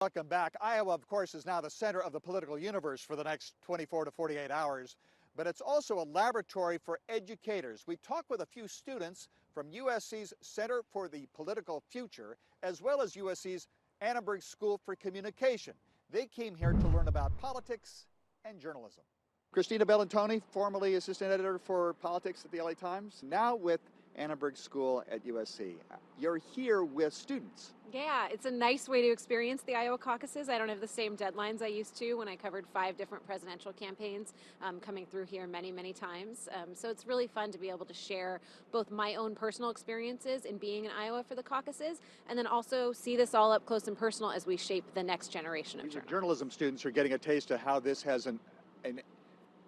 Welcome back. Iowa, of course, is now the center of the political universe for the next 24 to 48 hours, but it's also a laboratory for educators. We talked with a few students from USC's Center for the Political Future, as well as USC's Annenberg School for Communication. They came here to learn about politics and journalism. Christina Belantoni, formerly assistant editor for politics at the LA Times, now with Annenberg School at USC. You're here with students. Yeah, it's a nice way to experience the Iowa caucuses. I don't have the same deadlines I used to when I covered 5 different presidential campaigns coming through here many, many times. So it's really fun to be able to share both my own personal experiences in being in Iowa for the caucuses, and then also see this all up close and personal as we shape the next generation of journalists. Journalism students are getting a taste of how this has a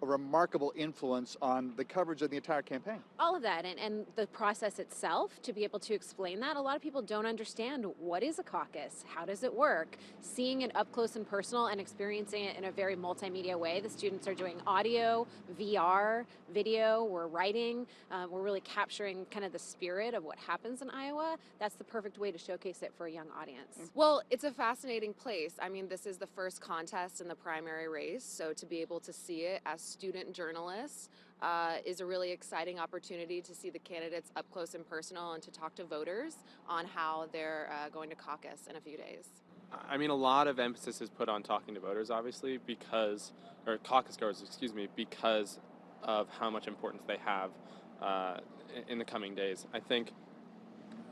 remarkable influence on the coverage of the entire campaign. All of that, and the process itself, to be able to explain that. A lot of people don't understand what is a caucus, how does it work. Seeing it up close and personal and experiencing it in a very multimedia way. The students are doing audio, VR, video, we're writing, we're really capturing kind of the spirit of what happens in Iowa. That's the perfect way to showcase it for a young audience. Well, it's a fascinating place. I mean, this is the first contest in the primary race, so to be able to see it as student journalists is a really exciting opportunity to see the candidates up close and personal and to talk to voters on how they're going to caucus in a few days. I mean, a lot of emphasis is put on talking to voters, obviously, or caucus goers, excuse me, because of how much importance they have in the coming days. I think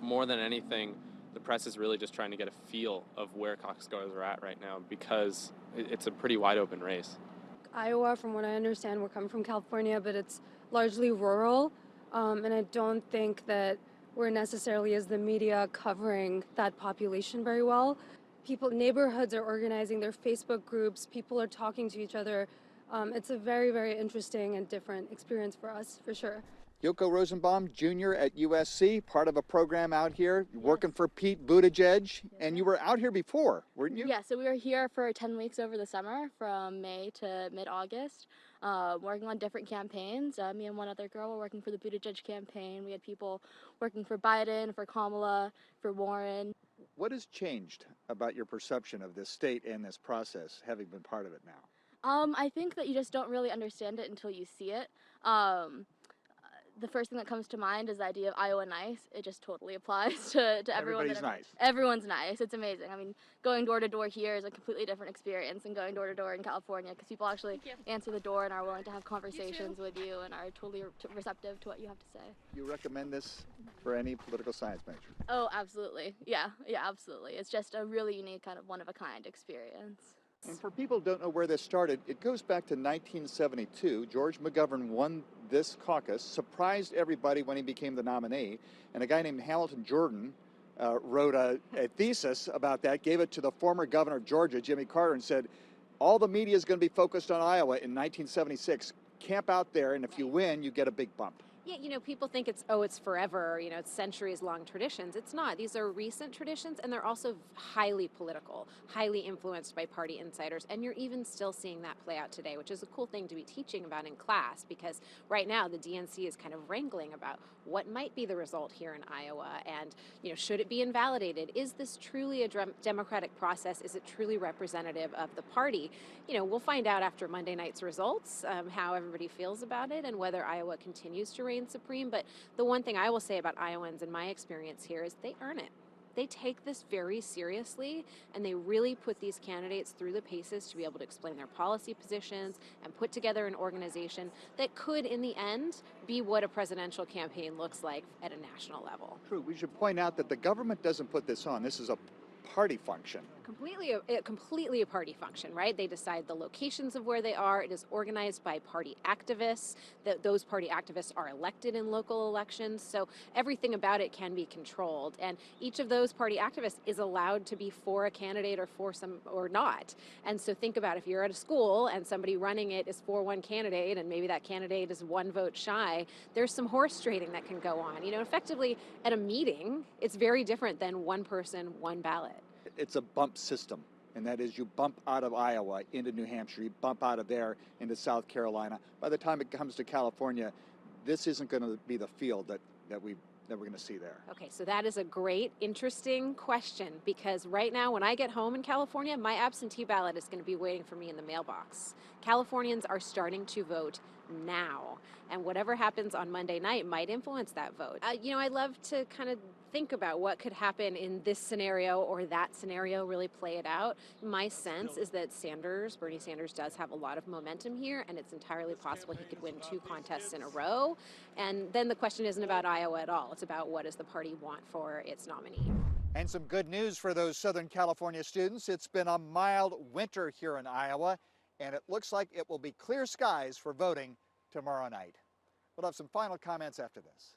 more than anything, the press is really just trying to get a feel of where caucus goers are at right now, because it's a pretty wide open race. Iowa, from what I understand, we're coming from California, but it's largely rural, and I don't think that we're necessarily, as the media, covering that population very well. Neighborhoods are organizing their Facebook groups, people are talking to each other. It's a very, very interesting and different experience for us, for sure. Yoko Rosenbaum, Jr. at USC, part of a program out here, working for Pete Buttigieg, and you were out here before, weren't you? Yeah, so we were here for 10 weeks over the summer, from May to mid-August, working on different campaigns. Me and one other girl were working for the Buttigieg campaign. We had people working for Biden, for Kamala, for Warren. What has changed about your perception of this state and this process, having been part of it now? I think that you just don't really understand it until you see it. The first thing that comes to mind is the idea of Iowa nice. It just totally applies to everyone. Everybody's nice. Everyone's nice. It's amazing. I mean, going door to door here is a completely different experience than going door to door in California, because people actually answer the door and are willing to have conversations with you and are totally receptive to what you have to say. You recommend this for any political science major? Oh, absolutely. Yeah, absolutely. It's just a really unique, kind of one-of-a-kind experience. And for people who don't know where this started, it goes back to 1972. George McGovern won this caucus, surprised everybody when he became the nominee, and a guy named Hamilton Jordan wrote a thesis about that, gave it to the former governor of Georgia, Jimmy Carter, and said, all the media is going to be focused on Iowa in 1976. Camp out there, and if you win, you get a big bump. Yeah, people think it's forever, it's centuries-long traditions. It's not. These are recent traditions, and they're also highly political, highly influenced by party insiders, and you're even still seeing that play out today, which is a cool thing to be teaching about in class, because right now the DNC is kind of wrangling about what might be the result here in Iowa, and, should it be invalidated? Is this truly a democratic process? Is it truly representative of the party? We'll find out after Monday night's results how everybody feels about it and whether Iowa continues to reign supreme. But the one thing I will say about Iowans in my experience here is they earn it. They take this very seriously, and they really put these candidates through the paces to be able to explain their policy positions and put together an organization that could, in the end, be what a presidential campaign looks like at a national level. True. We should point out that the government doesn't put this on. This is a party function. Completely a party function, right? They decide the locations of where they are. It is organized by party activists. Those party activists are elected in local elections. So everything about it can be controlled. And each of those party activists is allowed to be for a candidate or not. And so think about if you're at a school and somebody running it is for one candidate and maybe that candidate is one vote shy, there's some horse trading that can go on. Effectively at a meeting, it's very different than one person, one ballot. It's a bump system, and that is you bump out of Iowa into New Hampshire, you bump out of there into South Carolina. By the time it comes to California, this isn't going to be the field that that we're going to see there? Okay, so that is a great, interesting question, because right now when I get home in California, my absentee ballot is going to be waiting for me in the mailbox. Californians are starting to vote now, and whatever happens on Monday night might influence that vote. I love to kind of think about what could happen in this scenario or that scenario, really play it out. My sense is that Bernie Sanders does have a lot of momentum here, and it's entirely possible he could win 2 contests in a row. And then the question isn't about Iowa at all. It's about what does the party want for its nominee. And some good news for those Southern California students. It's been a mild winter here in Iowa, and it looks like it will be clear skies for voting tomorrow night. We'll have some final comments after this.